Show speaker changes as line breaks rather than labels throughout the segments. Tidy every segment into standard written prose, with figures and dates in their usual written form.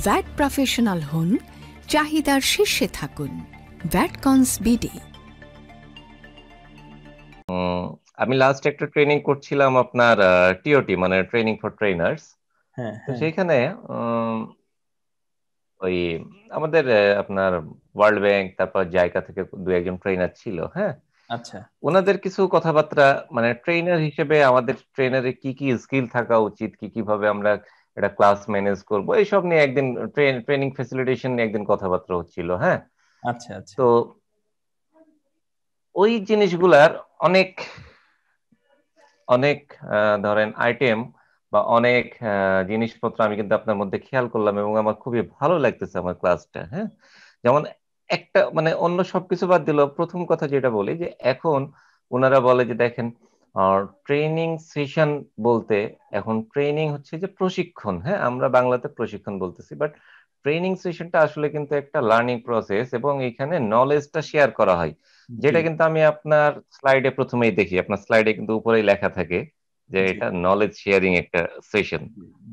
VAT professional হন, চাহিদার শীর্ষে থাকুন। VATCONS BD।
আমি লাস্ট একটা ট্রেনিং করছিলাম আপনার টিওটি মানে ট্রেনিং ফর ট্রেনার্স। তো সেইখানে ওই আমাদের আপনার ওয়ার্ল্ড ব্যাংক তারপর জায়গা থেকে দু একজন ট্রেনার ছিল। হ্যাঁ,
আচ্ছা,
ওনাদের কিছু কথাবার্তা মানে ট্রেনার হিসেবে আমাদের ট্রেনারের কি কি স্কিল থাকা উচিত, কি কিভাবে আমরা এটা ক্লাস ম্যানেজ করব, এইসব নিয়ে একদিন ট্রেনিং ফ্যাসিলিটেশন নিয়ে একদিন কথাবার্তা হচ্ছিল। হ্যাঁ,
আচ্ছা, আচ্ছা।
তো ওই জিনিসগুলার অনেক অনেক ধরেন আইটেম বা অনেক জিনিসপত্র আমি কিন্তু আপনার মধ্যে খেয়াল করলাম এবং আমার খুবই ভালো লাগতেছে আমার ক্লাসটা। হ্যাঁ, যেমন একটা মানে অন্য সবকিছু বাদ দিল, প্রথম কথা যেটা বলি যে এখন ওনারা বলে যে দেখেন ট্রেনিং সেশন বলতে এখন ট্রেনিং হচ্ছে যে প্রশিক্ষণ। হ্যাঁ, আমরা বাংলাতে প্রশিক্ষণ বলতেছি, বাট ট্রেনিং সেশনটা আসলে কিন্তু একটা লার্নিং প্রসেস এবং এখানে নলেজটা শেয়ার করা হয়, যেটা কিন্তু আমি আপনার স্লাইডে প্রথমেই দেখি। আপনার স্লাইডে কিন্তু উপরেই লেখা থাকে যে এটা নলেজ শেয়ারিং একটা সেশন।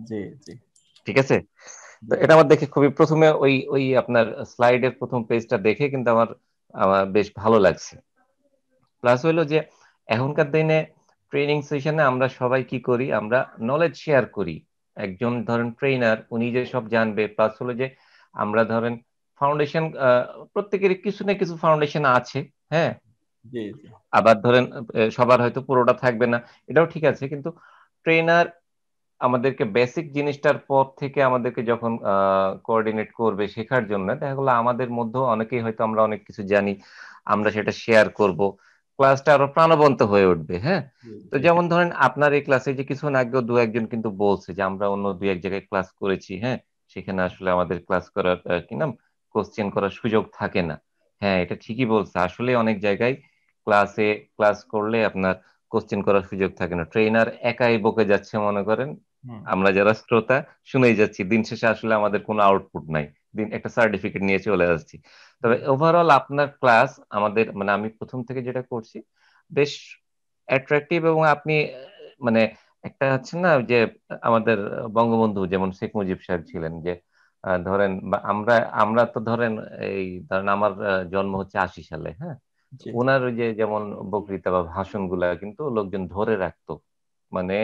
জি জি,
ঠিক আছে। তো এটা আমার দেখে খুবই প্রথমে ওই ওই আপনার স্লাইডের প্রথম পেজটা দেখে কিন্তু আমার আমার বেশ ভালো লাগছে। প্লাস হইলো যে এখনকার দিনে ট্রেনিং সেশনে আমরা সবাই কি করি, আমরা নলেজ শেয়ার করি। একজন ধরেন ট্রেনার উনি যে সব জানবে, প্লাস হলো যে আমরা ধরেন ফাউন্ডেশন, প্রত্যেকেরই কিছু না কিছু ফাউন্ডেশন আছে। হ্যাঁ, আবার ধরেন সবার হয়তো পুরোটা থাকবে না, এটাও ঠিক আছে, কিন্তু ট্রেনার আমাদেরকে বেসিক জিনিসটার পর থেকে আমাদেরকে যখন কোঅর্ডিনেট করবে শেখার জন্য, দেখা গেলো আমাদের মধ্যেও অনেকেই হয়তো আমরা অনেক কিছু জানি, আমরা সেটা শেয়ার করব, ক্লাসটা আরো প্রাণবন্ত হয়ে উঠবে। হ্যাঁ, তো যেমন ধরেন আপনার এই ক্লাসে যে কিছুক্ষণ আগেও দু একজন কিন্তু বলছে যে আমরা অন্য দু এক জায়গায় ক্লাস করেছি। হ্যাঁ, সেখানে আসলে আমাদের ক্লাস করার কি নাম কোশ্চেন করার সুযোগ থাকে না। হ্যাঁ, এটা ঠিকই বলছে, আসলে অনেক জায়গায় ক্লাসে ক্লাস করলে আপনার কোশ্চেন করার সুযোগ থাকে না, ট্রেনার একাই বকে যাচ্ছে মনে করেন, আমরা যারা শ্রোতা শুনেই যাচ্ছি, দিন শেষে আসলে আমাদের কোনো আউটপুট নাই, দিন একটা সার্টিফিকেট নিয়ে চলে আসছি। তবে ওভারঅল আপনার ক্লাস আমাদের মানে আমি প্রথম থেকে যেটা করছি বেশ অ্যাট্রাকটিভ, এবং আপনি মানে একটা হচ্ছে না যে আমাদের বঙ্গবন্ধু যেমন শেখ মুজিব সাহেব ছিলেন, যে ধরেন বা আমরা আমরা তো ধরেন এই ধরেন আমার জন্ম হচ্ছে 80 সালে। হ্যাঁ, ওনার ওই যে যেমন বক্তৃতা বা ভাষণ গুলা কিন্তু লোকজন ধরে রাখতো, মানে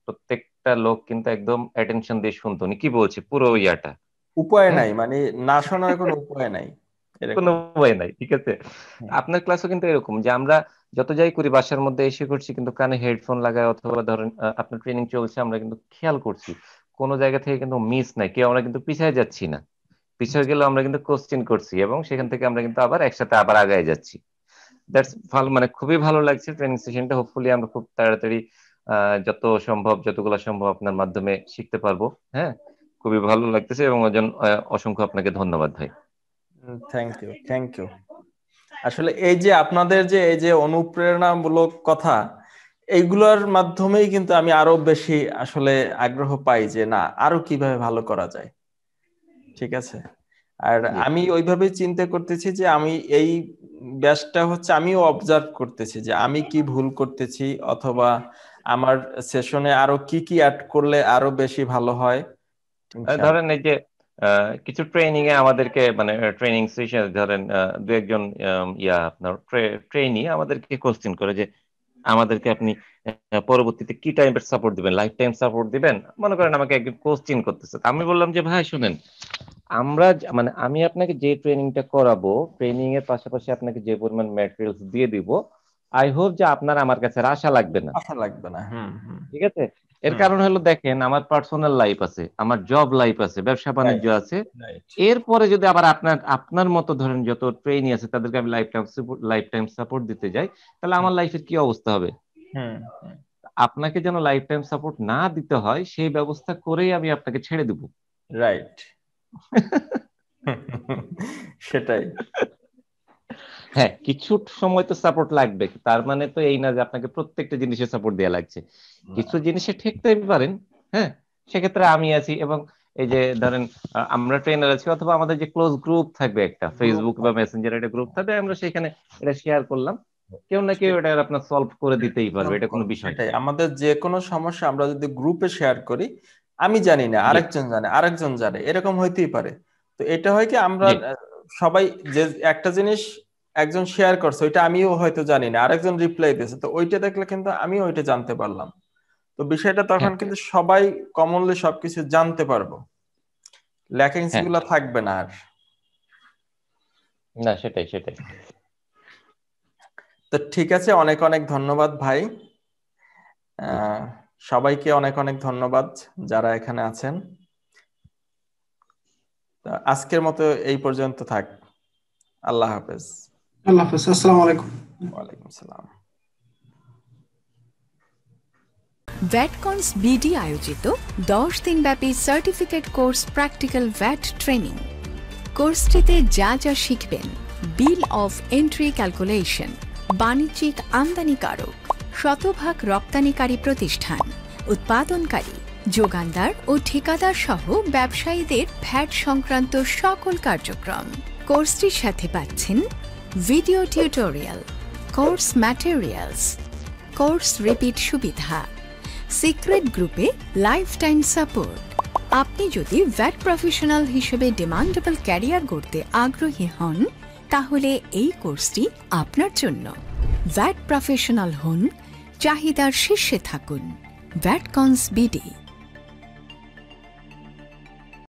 প্রত্যেকটা লোক কিন্তু একদম অ্যাটেনশন দিয়ে শুনতো উনি কি বলছে পুরো ইয়াটা।
উপায়
হ্যাঁ,
নাই, মানে না শোনার কোনো উপায় নাই,
কোনো
এরকম।
উপায় নাই। ঠিক আছে, আপনার ক্লাসও কিন্তু এরকম যে আমরা যত যাই করি বাসার মধ্যে এসে করছি কিন্তু কানে হেডফোন লাগায়, অথবা ধরেন আপনার ট্রেনিং চলছে, আমরা কিন্তু খেয়াল করছি কোনো জায়গা থেকে কিন্তু মিস নাই, কেউ আমরা কিন্তু পিছিয়ে যাচ্ছি না, পিছিয়ে গেলেও আমরা কিন্তু কোশ্চেন করছি এবং সেখান থেকে আমরা কিন্তু আবার একসাথে আবার আগায় যাচ্ছি। দ্যাটস ভালো, মানে খুবই ভালো লাগছে ট্রেনিং সেশনটা। হোপফুলি আমরা খুব তাড়াতাড়ি যত সম্ভব যতগুলো সম্ভব আপনার মাধ্যমে শিখতে পারবো। হ্যাঁ, খুবই ভালো লাগতেছে এবং অসংখ্য আপনাকে ধন্যবাদ ভাই।
Thank you, thank you. আসলে এই যে আপনাদের যে এই যে অনুপ্রেরণামূলক কথা, এইগুলোর মাধ্যমেই কিন্তু আমি আরো বেশি আসলে আগ্রহ পাই যে না, আরো কিভাবে ভালো করা যায়। ঠিক আছে, আর আমি ওইভাবে চিন্তা করতেছি যে আমি এই ব্যাচটা হচ্ছে আমিও অবজার্ভ করতেছি যে আমি কি ভুল করতেছি, অথবা আমার সেশনে আরো কি কি অ্যাড করলে আরো বেশি ভালো হয়।
ধরেন এই যে কিছু ট্রেনিং এ আমাদেরকে মানে ট্রেনিং সেশন ধরেন দু একজন আপনার ট্রেনি আমাদেরকে কোশ্চেন করে যে আমাদেরকে আপনি পরবর্তীতে কি টাইপের সাপোর্ট দিবেন, লাইফ টাইম সাপোর্ট দিবেন, মনে করেন আমাকে একজন কোশ্চেন করতেছে। আমি বললাম যে ভাই শুনেন, আমরা মানে আমি আপনাকে যে ট্রেনিংটা করাবো, ট্রেনিং এর পাশাপাশি আপনাকে যে পরিমাণ ম্যাটেরিয়ালস দিয়ে দিব, আই হোপ যে আপনার আমার কাছে আর আশা লাগবে না।
আশা লাগবে না।
ঠিক আছে, এর কারণ হলো দেখেন আমার পার্সোনাল লাইফ আছে, আমার জব লাইফ আছে, ব্যবসা বাণিজ্য আছে। এরপরে যদি আবার আপনার আপনার মতো ধরেন যত ট্রেনি আছে তাদেরকে আমি লাইফ টাইম সাপোর্ট দিতে যাই, তাহলে আমার লাইফের কি অবস্থা হবে। আপনাকে যেন লাইফ টাইম সাপোর্ট না দিতে হয় সেই ব্যবস্থা করেই আমি আপনাকে ছেড়ে দিব।
রাইট, সেটাই।
হ্যাঁ, কিছু সময় তো সাপোর্ট লাগবে, তার মানে তো এই না যে আপনাকে প্রত্যেকটা জিনিসে সাপোর্ট দেওয়া লাগছে, কিছু জিনিসে ঠেকতে পারেন। হ্যাঁ, সেক্ষেত্রে আমি আছি, এবং এই যে ধরেন আমরা ট্রেনার আছি, অথবা আমাদের যে ক্লোজ গ্রুপ থাকবে একটা ফেসবুক বা মেসেঞ্জার একটা গ্রুপ থাকবে, আমরা সেখানে এটা শেয়ার করলাম, কেউ না কেউ এটা আপনার সলভ করে দিতেই পারবে, এটা কোনো বিষয়।
সেটাই, আমাদের যে কোনো সমস্যা আমরা যদি গ্রুপে শেয়ার করি আমি জানি না, আরেকজন জানে, আরেকজন জানে, এরকম হইতেই পারে। তো এটা হয় কি, আমরা সবাই যে একটা জিনিস একজন শেয়ার করছে, ওইটা আমিও হয়তো জানি না, আরেকজন রিপ্লাই দিয়েছে, তো ওইটা দেখলে কিন্তু আমিও ওইটা জানতে পারলাম। তো বিষয়টা তখন কিন্তু সবাই কমনলি সবকিছু জানতে পারবো, ল্যাকিংস গুলা থাকবে না আর।
না, সেটাই সেটাই।
তো ঠিক আছে, অনেক অনেক ধন্যবাদ ভাই। সবাইকে অনেক অনেক ধন্যবাদ যারা এখানে আছেন। আজকের মতো এই পর্যন্ত থাক। আল্লাহ হাফেজ।
আল্লাহ হাফেজ। আসসালামু আলাইকুম।
ওয়ালাইকুম আসসালাম।
VATCONS BD আয়োজিত 10 দিনব্যাপী certificate course practical VAT training. কোর্সটিতে যা যা শিখবেন: বিল অফ এন্ট্রি ক্যালকুলেশন, বাণিজ্যিক আমদানিকারক, শতভাগ রপ্তানিকারী প্রতিষ্ঠান, উৎপাদনকারী, যোগানদার ও ঠিকাদার সহ ব্যবসায়ীদের ভ্যাট সংক্রান্ত সকল কার্যক্রম। কোর্সটির সাথে পাচ্ছেন video tutorial, course materials, course repeat সুবিধা, সিক্রেট গ্রুপে লাইফ টাইম সাপোর্ট। আপনি যদি ভ্যাট প্রফেশনাল হিসেবে ডিমান্ডেবল ক্যারিয়ার গড়তে আগ্রহী হন, তাহলে এই কোর্সটি আপনার জন্য। ভ্যাট প্রফেশনাল হন, চাহিদার শীর্ষে থাকুন। VATCONS BD।